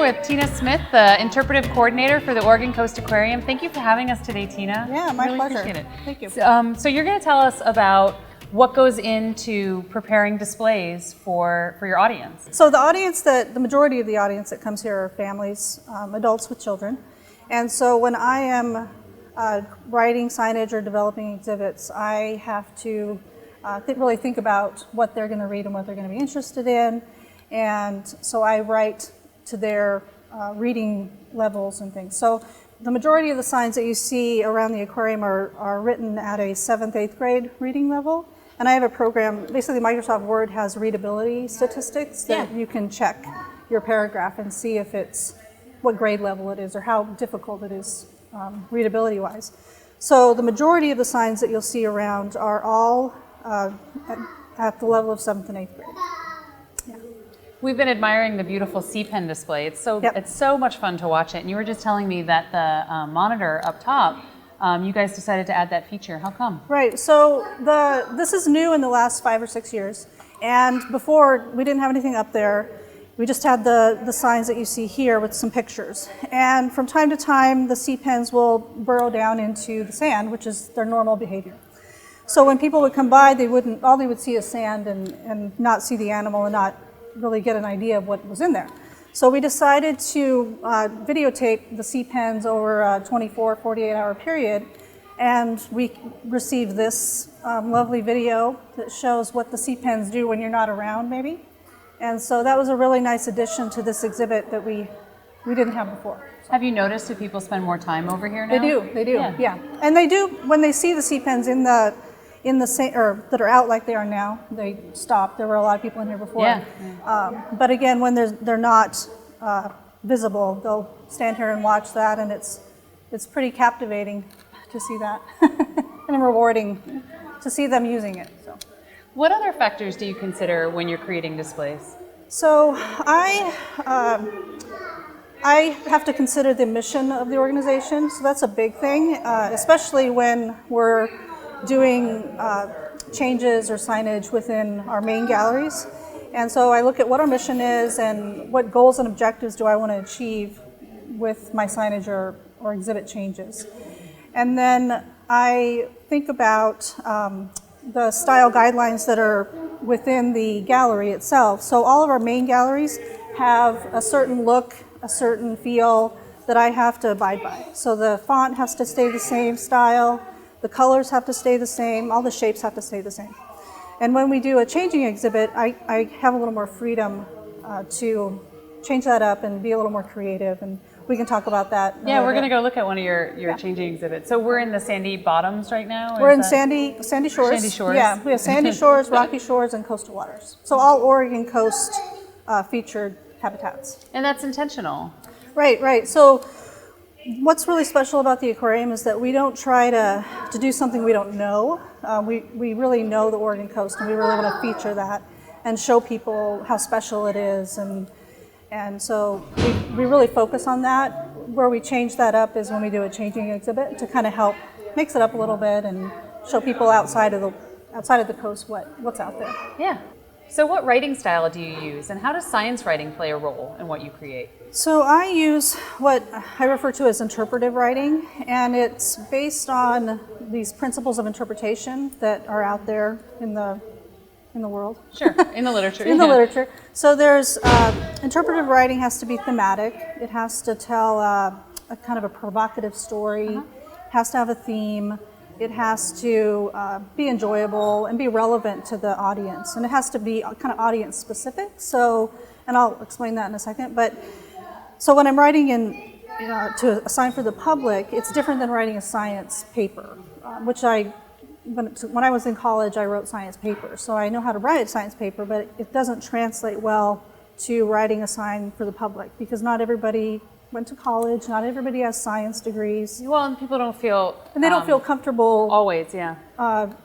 with Tina Smith, the Interpretive Coordinator for the Oregon Coast Aquarium. Thank you for having us today, Tina. Yeah, my really pleasure. Appreciate it. Thank you. So you're going to tell us about what goes into preparing displays for your audience. So the majority of the audience that comes here are families, adults with children. And so when I am writing signage or developing exhibits, I have to really think about what they're going to read and what they're going to be interested in. And so I write to their reading levels and things. So the majority of the signs that you see around the aquarium are written at a 7th, 8th grade reading level. And I have a program, basically Microsoft Word has readability statistics that you can check your paragraph and see if it's what grade level it is or how difficult it is readability wise. So the majority of the signs that you'll see around are all at the level of 7th and 8th grade. Yeah. We've been admiring the beautiful C-Pen display. It's so much fun to watch it. And you were just telling me that the monitor up top, you guys decided to add that feature. How come? Right. So this is new in the last 5 or 6 years. And before, we didn't have anything up there. We just had the signs that you see here with some pictures. And from time to time, the C-Pens will burrow down into the sand, which is their normal behavior. So when people would come by, all they would see is sand and not see the animal and not really get an idea of what was in there. So we decided to videotape the C-Pens over a 24, 48-hour period, and we received this lovely video that shows what the C-Pens do when you're not around, maybe. And so that was a really nice addition to this exhibit that we didn't have before. Have you noticed that people spend more time over here now? They do, yeah. And they do, when they see the C-Pens or that are out like they are now, they stop. There were a lot of people in here before. Yeah. But again, when they're not visible, they'll stand here and watch that, and it's pretty captivating to see that and rewarding to see them using it. So. What other factors do you consider when you're creating displays? So I have to consider the mission of the organization. So that's a big thing, especially when we're doing changes or signage within our main galleries. And so I look at what our mission is and what goals and objectives do I want to achieve with my signage or exhibit changes. And then I think about the style guidelines that are within the gallery itself. So all of our main galleries have a certain look, a certain feel that I have to abide by. So the font has to stay the same style, the colors have to stay the same, all the shapes have to stay the same. And when we do a changing exhibit, I have a little more freedom to change that up and be a little more creative, and we can talk about that. Yeah, we're going to go look at one of your changing exhibits. So we're in the Sandy Bottoms right now? We're in Sandy Shores. Sandy Shores. Yeah, we have Sandy Shores, Rocky Shores, and coastal waters. So all Oregon coast featured habitats. And that's intentional. Right. So what's really special about the aquarium is that we don't try to do something we don't know. We really know the Oregon coast, and we really want to feature that and show people how special it is. And so we really focus on that. Where we change that up is when we do a changing exhibit to kind of help mix it up a little bit and show people outside of the coast what's out there. Yeah. So what writing style do you use, and how does science writing play a role in what you create? So I use what I refer to as interpretive writing, and it's based on these principles of interpretation that are out there in the world. Sure, in the literature. In the literature. So there's interpretive writing has to be thematic. It has to tell a kind of a provocative story. It has to have a theme. It has to be enjoyable and be relevant to the audience, and it has to be kind of audience specific. So, and I'll explain that in a second. But so when I'm writing to assign for the public, it's different than writing a science paper, which when I was in college, I wrote science papers, so I know how to write a science paper, but it doesn't translate well to writing a sign for the public because not everybody went to college, not everybody has science degrees. Well, and people don't feel... And they don't feel comfortable... Always, yeah.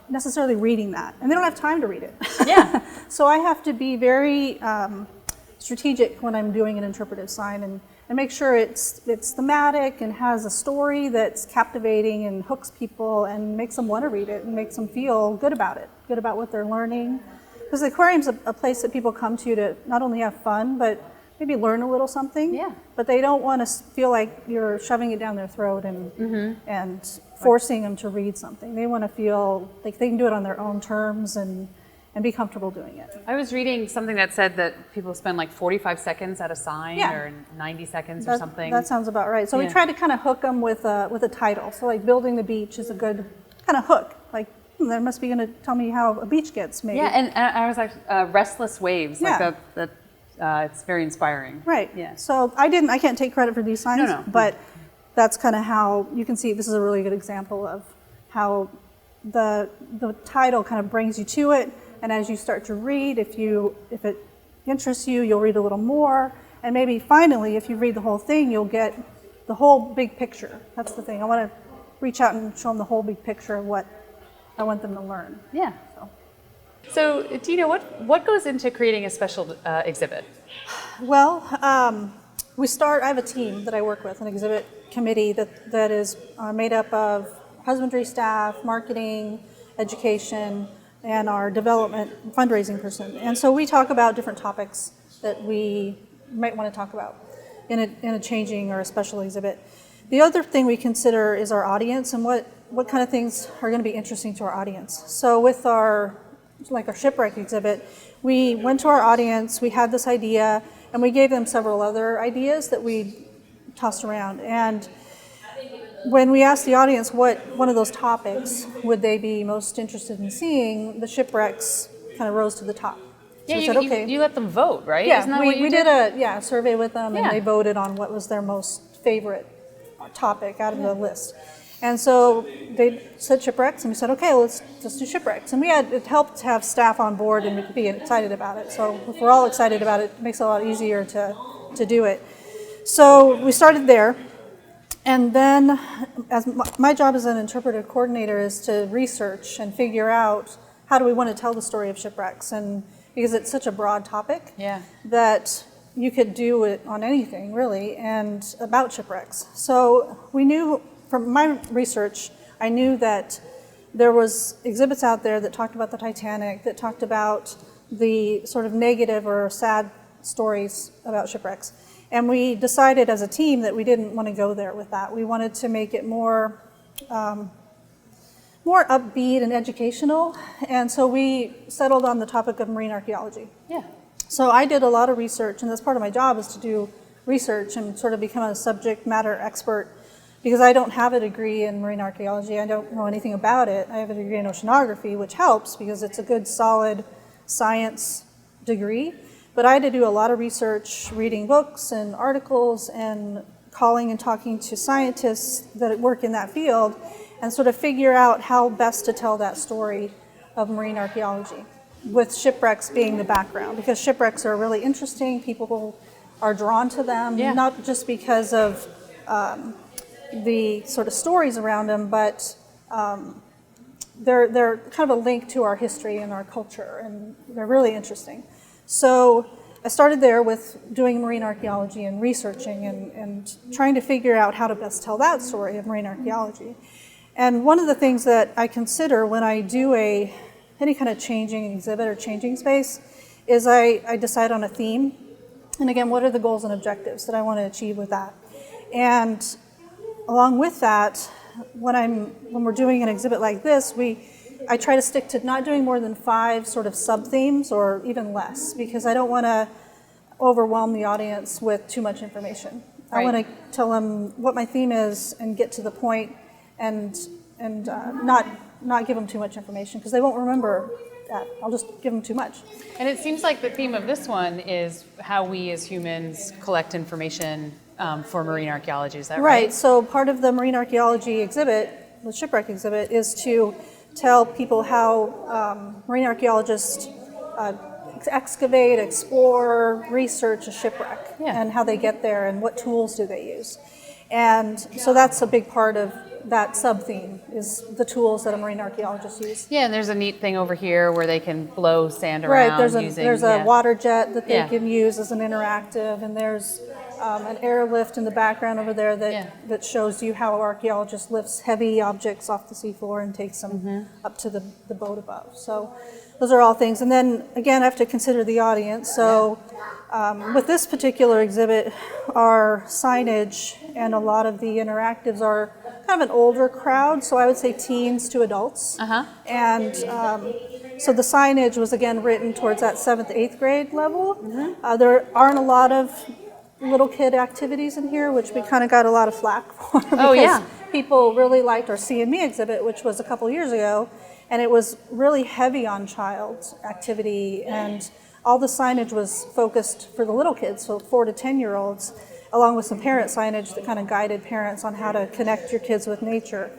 Necessarily reading that, and they don't have time to read it. Yeah. So I have to be very strategic when I'm doing an interpretive sign and make sure it's thematic and has a story that's captivating and hooks people and makes them want to read it and makes them feel good about it, good about what they're learning. Because the aquarium's a place that people come to not only have fun, but maybe learn a little something. Yeah. But they don't want to feel like you're shoving it down their throat and forcing them to read something. They want to feel like they can do it on their own terms and be comfortable doing it. I was reading something that said that people spend like 45 seconds at a sign Yeah. or 90 seconds or something. That sounds about right. So we Yeah. try to kind of hook them with a title. So like Building the Beach is a good kind of hook. Like, they must be going to tell me how a beach gets made. Yeah, and I was like, Restless Waves, like Yeah. it's very inspiring. Right. Yeah. So I can't take credit for these signs, No. but that's kind of how you can see. This is a really good example of how the title kind of brings you to it, and as you start to read, if it interests you, you'll read a little more, and maybe finally, if you read the whole thing, you'll get the whole big picture. That's the thing. I want to reach out and show them the whole big picture of what I want them to learn. Yeah. So, Tina, what goes into creating a special exhibit? Well, I have a team that I work with, an exhibit committee that is made up of husbandry staff, marketing, education, and our development fundraising person. And so we talk about different topics that we might want to talk about in a changing or a special exhibit. The other thing we consider is our audience and what kind of things are going to be interesting to our audience. So with our shipwreck exhibit, we went to our audience, we had this idea, and we gave them several other ideas that we tossed around. And when we asked the audience what one of those topics would they be most interested in seeing, the shipwrecks kind of rose to the top. So we said, okay. You let them vote, right? Yeah, Isn't that what you we did a survey with them, and Yeah. they voted on what was their most favorite topic out of the list. And so they said shipwrecks, and we said, okay, let's do shipwrecks. And it helped to have staff on board and be excited about it. So if we're all excited about it, it makes it a lot easier to do it. So we started there. And then, as my job as an interpretive coordinator is to research and figure out how do we want to tell the story of shipwrecks, and because it's such a broad topic that you could do it on anything really, and about shipwrecks. So we knew from my research, I knew that there was exhibits out there that talked about the Titanic, that talked about the sort of negative or sad stories about shipwrecks. And we decided as a team that we didn't want to go there with that. We wanted to make it more upbeat and educational. And so we settled on the topic of marine archaeology. Yeah. So I did a lot of research, and that's part of my job, is to do research and sort of become a subject matter expert, because I don't have a degree in marine archaeology. I don't know anything about it. I have a degree in oceanography, which helps because it's a good, solid science degree. But I had to do a lot of research, reading books and articles and calling and talking to scientists that work in that field, and sort of figure out how best to tell that story of marine archaeology, with shipwrecks being the background, because shipwrecks are really interesting. People are drawn to them, not just because of the sort of stories around them, but they're kind of a link to our history and our culture, and they're really interesting. So I started there with doing marine archaeology and researching and trying to figure out how to best tell that story of marine archaeology. And one of the things that I consider when I do any kind of changing exhibit or changing space is I decide on a theme. And again, what are the goals and objectives that I want to achieve with that? And along with that, when we're doing an exhibit like this, I try to stick to not doing more than 5 sort of sub-themes, or even less, because I don't want to overwhelm the audience with too much information. Right. I want to tell them what my theme is and get to the point, and not give them too much information, because they won't remember that. I'll just give them too much. And it seems like the theme of this one is how we as humans collect information for marine archaeology. Is that right? Right. So part of the marine archaeology exhibit, the shipwreck exhibit, is to tell people how marine archaeologists excavate, explore, research a shipwreck, and how they get there and what tools do they use. And so that's a big part of that sub-theme, is the tools that a marine archaeologist uses. Yeah, and there's a neat thing over here where they can blow sand around. Right, there's a water jet that they can use as an interactive, and there's an airlift in the background over there that shows you how an archaeologist lifts heavy objects off the seafloor and takes them up to the boat above. So those are all things. And then again, I have to consider the audience. So With this particular exhibit, our signage and a lot of the interactives are kind of an older crowd, so I would say teens to adults. And so the signage was again written towards that 7th, 8th grade level. There aren't a lot of little kid activities in here, which we kind of got a lot of flack for because people really liked our See and Me exhibit, which was a couple years ago, and it was really heavy on child activity, and all the signage was focused for the little kids, so 4 to 10-year-olds, along with some parent signage that kind of guided parents on how to connect your kids with nature.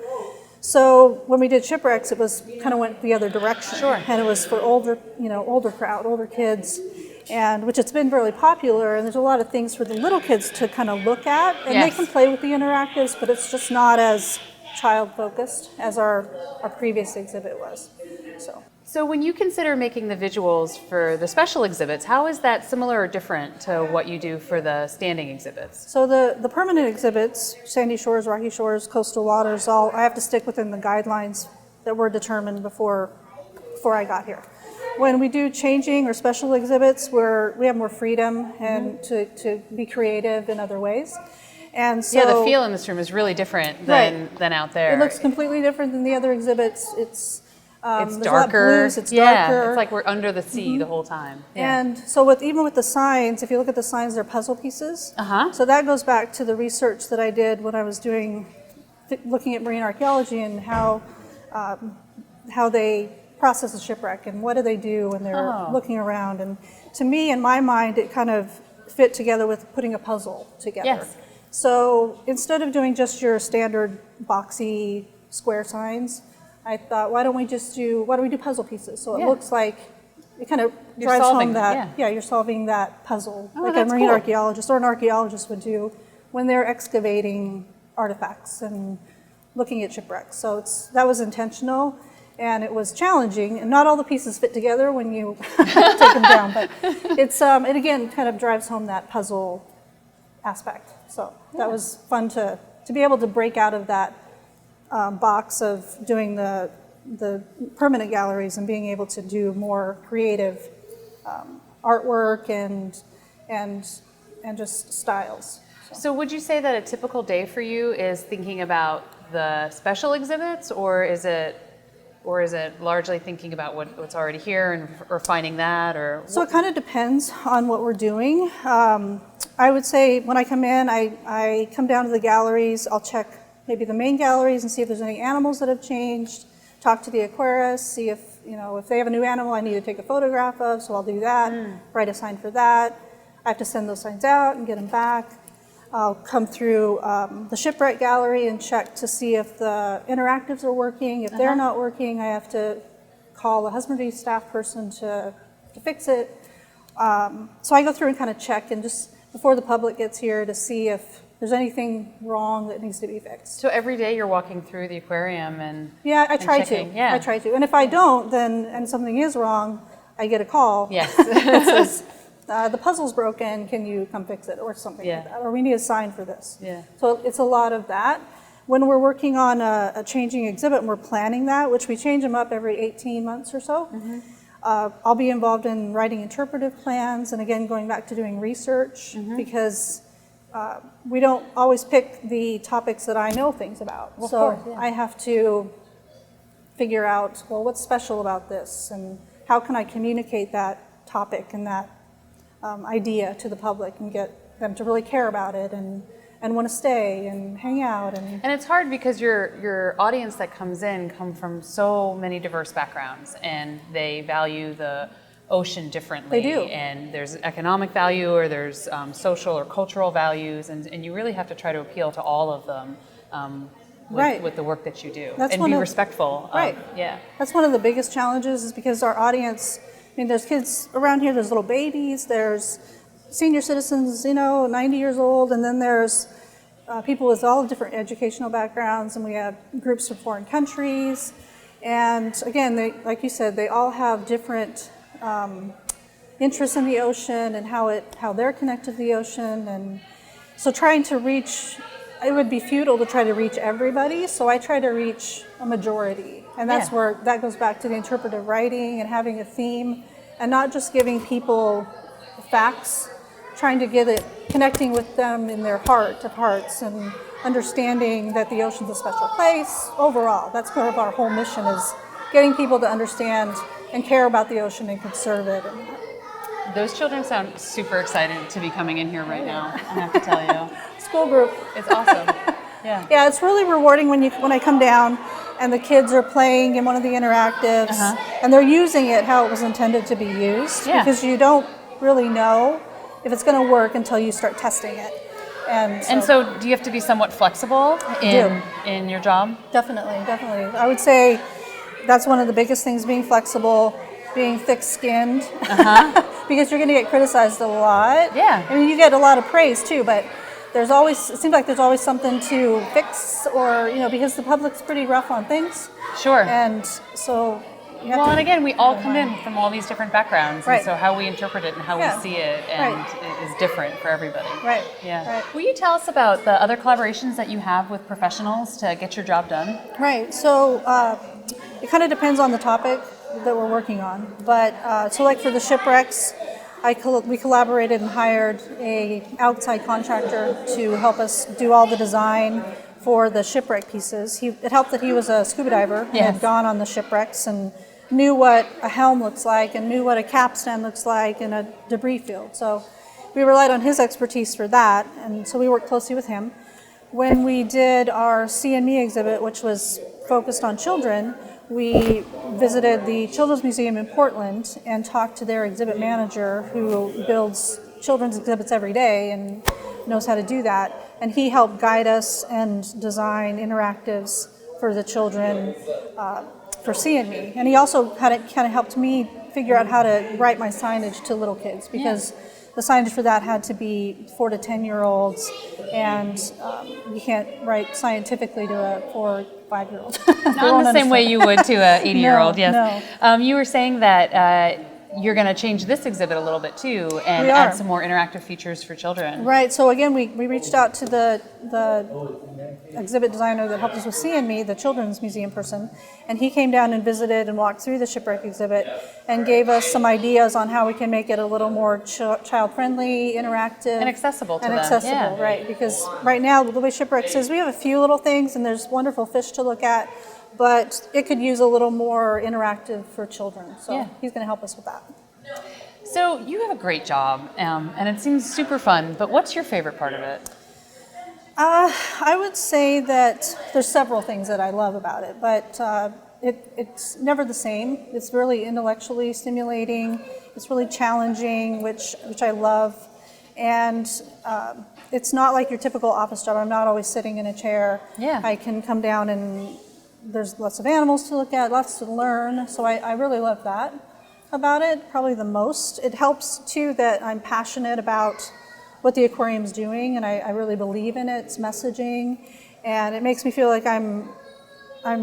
So when we did Shipwrecks, it was kind of went the other direction, and it was for older, older crowd, older kids, and which it's been really popular. And there's a lot of things for the little kids to kind of look at, and they can play with the interactives, but it's just not as child focused as our previous exhibit was. So when you consider making the visuals for the special exhibits, how is that similar or different to what you do for the standing exhibits? So the permanent exhibits, Sandy Shores, Rocky Shores, Coastal Waters, I have to stick within the guidelines that were determined before I got here. When we do changing or special exhibits, we have more freedom and to be creative in other ways. And so the feel in this room is really different than out there. It looks completely different than the other exhibits. It's darker. Blues, it's darker. It's like we're under the sea the whole time. And so even with the signs, if you look at the signs, they're puzzle pieces. So that goes back to the research that I did when I was looking at marine archaeology and how they process a shipwreck and what do they do when they're looking around. And to me, in my mind, it kind of fit together with putting a puzzle together. So instead of doing just your standard boxy square signs, I thought, why don't we do puzzle pieces? So it looks like it kind of drives home that, you're solving that puzzle, like a marine archaeologist or an archaeologist would do when they're excavating artifacts and looking at shipwrecks. So that was intentional, and it was challenging, and not all the pieces fit together when you take them down, but it again kind of drives home that puzzle aspect. So that was fun to be able to break out of that box of doing the permanent galleries and being able to do more creative artwork and just styles. So would you say that a typical day for you is thinking about the special exhibits, or is it largely thinking about what's already here and refining that? So it kind of depends on what we're doing. I would say when I come in, I come down to the galleries, I'll check maybe the main galleries and see if there's any animals that have changed, talk to the aquarist, see if they have a new animal I need to take a photograph of, so I'll do that, write a sign for that. I have to send those signs out and get them back. I'll come through the shipwreck gallery and check to see if the interactives are working. If they're not working, I have to call the husbandry staff person to fix it. So I go through and kind of check, and just before the public gets here, to see if there's anything wrong that needs to be fixed. So every day you're walking through the aquarium and I try checking. to. I try to. And if I don't, and something is wrong, I get a call. Yes. That says, the puzzle's broken, can you come fix it, or something like that, or we need a sign for this. So it's a lot of that. When we're working on a changing exhibit and we're planning that, which we change them up every 18 months or so, I'll be involved in writing interpretive plans, and again going back to doing research, because we don't always pick the topics that I know things about. I have to figure out, well, what's special about this, and how can I communicate that topic and that idea to the public and get them to really care about it and want to stay and hang out. And it's hard because your audience that comes in come from so many diverse backgrounds, and they value the ocean differently. They do. And there's economic value, or there's social or cultural values, and you really have to try to appeal to all of them with the work that you do. And be respectful. That's one of the biggest challenges, is because our audience, there's kids around here, there's little babies, there's senior citizens, 90 years old, and then there's people with all different educational backgrounds, and we have groups from foreign countries. And again, like you said, they all have different interests in the ocean and how they're connected to the ocean. And so trying to reach, it would be futile to try to reach everybody, so I try to reach a majority. And that's where that goes back to the interpretive writing and having a theme, and not just giving people facts, trying to get it connecting with them in their heart of hearts and understanding that the ocean's a special place overall. That's kind of our whole mission, is getting people to understand and care about the ocean and conserve it. Those children sound super excited to be coming in here right now, I have to tell you. School group. It's awesome. Yeah. Yeah, it's really rewarding when I come down and the kids are playing in one of the interactives and they're using it how it was intended to be used. Yeah. Because you don't really know if it's going to work until you start testing it. And so do you have to be somewhat flexible in your job? Definitely. I would say that's one of the biggest things, being flexible, being thick-skinned, because you're going to get criticized a lot. Yeah. I mean, you get a lot of praise too, but it seems like there's always something to fix, or, because the public's pretty rough on things. Sure. And so and again, we all come in from all these different backgrounds, Right. and so how we interpret it and how we see it is different for everybody. Right. Yeah. Right. Will you tell us about the other collaborations that you have with professionals to get your job done? Right. So it kind of depends on the topic that we're working on. But so like for the shipwrecks, we collaborated and hired a outside contractor to help us do all the design for the shipwreck pieces. It helped that he was a scuba diver and had gone on the shipwrecks and knew what a helm looks like and knew what a capstan looks like in a debris field. So we relied on his expertise for that, and so we worked closely with him. When we did our CNME exhibit, which was focused on children, we visited the Children's Museum in Portland and talked to their exhibit manager, who builds children's exhibits every day and knows how to do that. And he helped guide us and design interactives for the children for CNME. And he also kind of helped me figure out how to write my signage to little kids, because the signage for that had to be 4 to 10-year-olds, and you can't write scientifically to a 4 or 5-year-old. Not in the same way you would to an 80-year-old, No, yes. no. You were saying that you're going to change this exhibit a little bit too, and We add are. some more interactive features for children. Right, so again, we reached out to the exhibit designer that helped us with CNME, the children's museum person, and he came down and visited and walked through the shipwreck exhibit and gave us some ideas on how we can make it a little more child-friendly, interactive. And accessible to and them. accessible, Yeah. right, because right now, the way Shipwrecks is, we have a few little things and there's wonderful fish to look at, but it could use a little more interactive for children, so he's going to help us with that. So you have a great job, and it seems super fun, but what's your favorite part of it? I would say that there's several things that I love about it, but it's never the same. It's really intellectually stimulating. It's really challenging, which I love. And it's not like your typical office job. I'm not always sitting in a chair. Yeah. I can come down and there's lots of animals to look at, lots to learn. So I really love that about it, probably the most. It helps too that I'm passionate about what the aquarium's doing, and I really believe in its messaging, and it makes me feel like I'm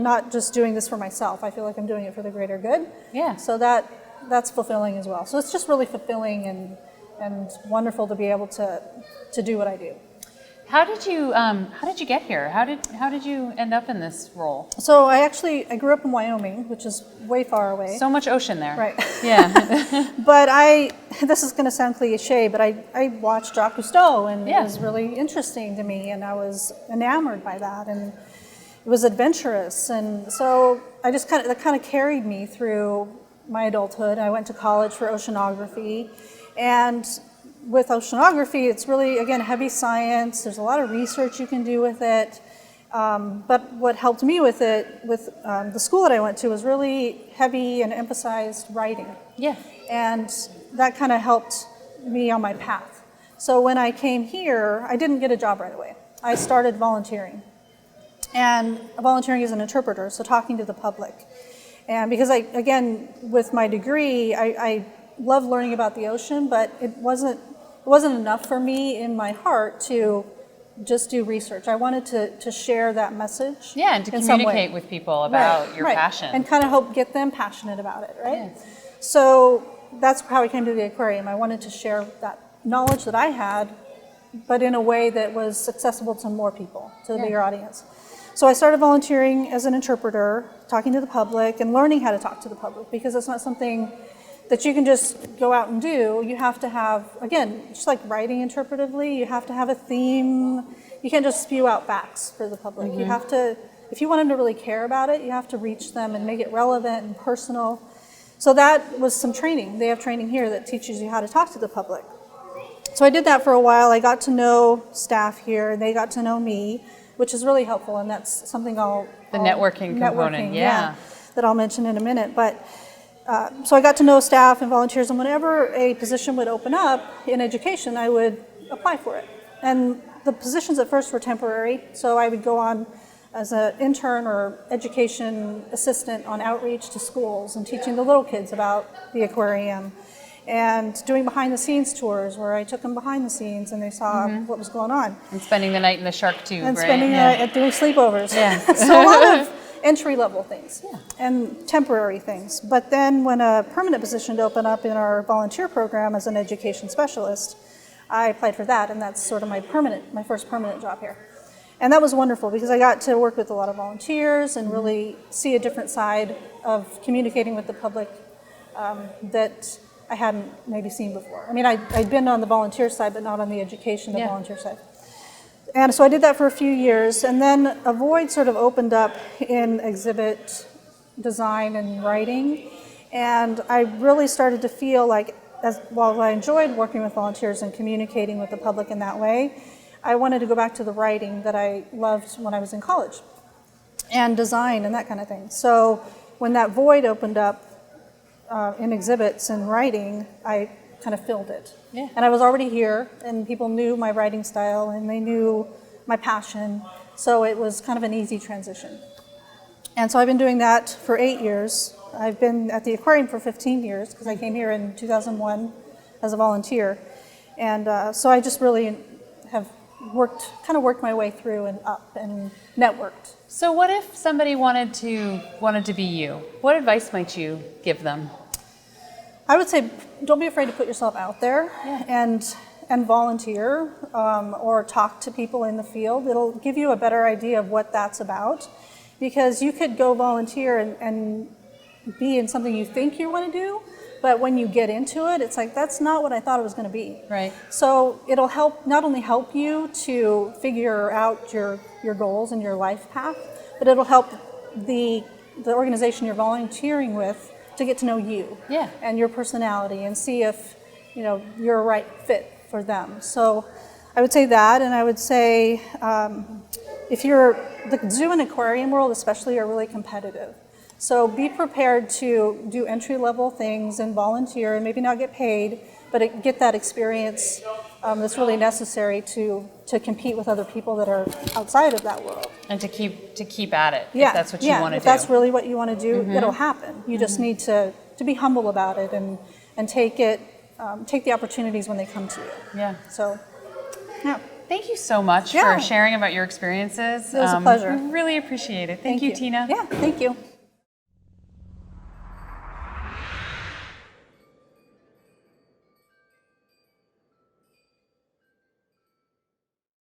not just doing this for myself. I feel like I'm doing it for the greater good. Yeah. So that's fulfilling as well. So it's just really fulfilling and wonderful to be able to do what I do. How did you get here? How did you end up in this role? So I grew up in Wyoming, which is way far away. So much ocean there. Right. Yeah. But this is going to sound cliche, but I watched Jacques Cousteau, and it was really interesting to me, and I was enamored by that, and it was adventurous, and so that kind of carried me through my adulthood. I went to college for oceanography, and with oceanography, it's really, again, heavy science. There's a lot of research you can do with it. But what helped me with it, with the school that I went to, was really heavy and emphasized writing. Yeah. And that kind of helped me on my path. So when I came here, I didn't get a job right away. I started volunteering. And volunteering as an interpreter, so talking to the public. And because again, with my degree, I love learning about the ocean, but it wasn't enough for me in my heart to just do research. I wanted to share that message. Yeah, and to communicate with people about your passion. And kind of help get them passionate about it, right? Yeah. So that's how I came to the aquarium. I wanted to share that knowledge that I had, but in a way that was accessible to more people, to the bigger audience. So I started volunteering as an interpreter, talking to the public and learning how to talk to the public, because it's not something that you can just go out and do. You have to have, again, just like writing interpretively, you have to have a theme. You can't just spew out facts for the public. You have to, if you want them to really care about it, you have to reach them and make it relevant and personal. So that was some training. They have training here that teaches you how to talk to the public. So I did that for a while. I got to know staff here, and they got to know me, which is really helpful, and that's something The networking component, yeah. that I'll mention in a minute. But so I got to know staff and volunteers, and whenever a position would open up in education, I would apply for it. And the positions at first were temporary, so I would go on as an intern or education assistant on outreach to schools and teaching the little kids about the aquarium, and doing behind the scenes tours where I took them behind the scenes and they saw what was going on. And spending the night in the shark tube, And right? spending the night doing sleepovers. Yeah. So a lot of entry-level things and temporary things. But then when a permanent position opened up in our volunteer program as an education specialist, I applied for that, and that's sort of my first permanent job here. And that was wonderful because I got to work with a lot of volunteers and really see a different side of communicating with the public that I hadn't maybe seen before. I mean, I'd been on the volunteer side, but not on the education, the volunteer side. And so I did that for a few years, and then a void sort of opened up in exhibit design and writing, and I really started to feel like, while I enjoyed working with volunteers and communicating with the public in that way, I wanted to go back to the writing that I loved when I was in college, and design and that kind of thing. So when that void opened up in exhibits and writing, I kind of filled it. Yeah. And I was already here, and people knew my writing style, and they knew my passion, so it was kind of an easy transition. And so I've been doing that for 8 years. I've been at the aquarium for 15 years, because I came here in 2001 as a volunteer. And so I just really have worked my way through and up and networked. So what if somebody wanted to be you? What advice might you give them? I would say, don't be afraid to put yourself out there and volunteer or talk to people in the field. It'll give you a better idea of what that's about, because you could go volunteer and be in something you think you want to do, but when you get into it, it's like, that's not what I thought it was going to be. Right. So it'll not only help you to figure out your goals and your life path, but it'll help the organization you're volunteering with to get to know you and your personality and see if you're a right fit for them. So I would say that, and I would say if the zoo and aquarium world especially are really competitive. So be prepared to do entry-level things and volunteer and maybe not get paid, but get that experience that's really necessary to compete with other people that are outside of that world. And to keep at it, if that's what you want to do. If that's really what you want to do, it'll happen. You just need to be humble about it and take the opportunities when they come to you. Yeah. So, yeah. Thank you so much for sharing about your experiences. It was a pleasure. We really appreciate it. Thank you, Tina. Yeah, thank you.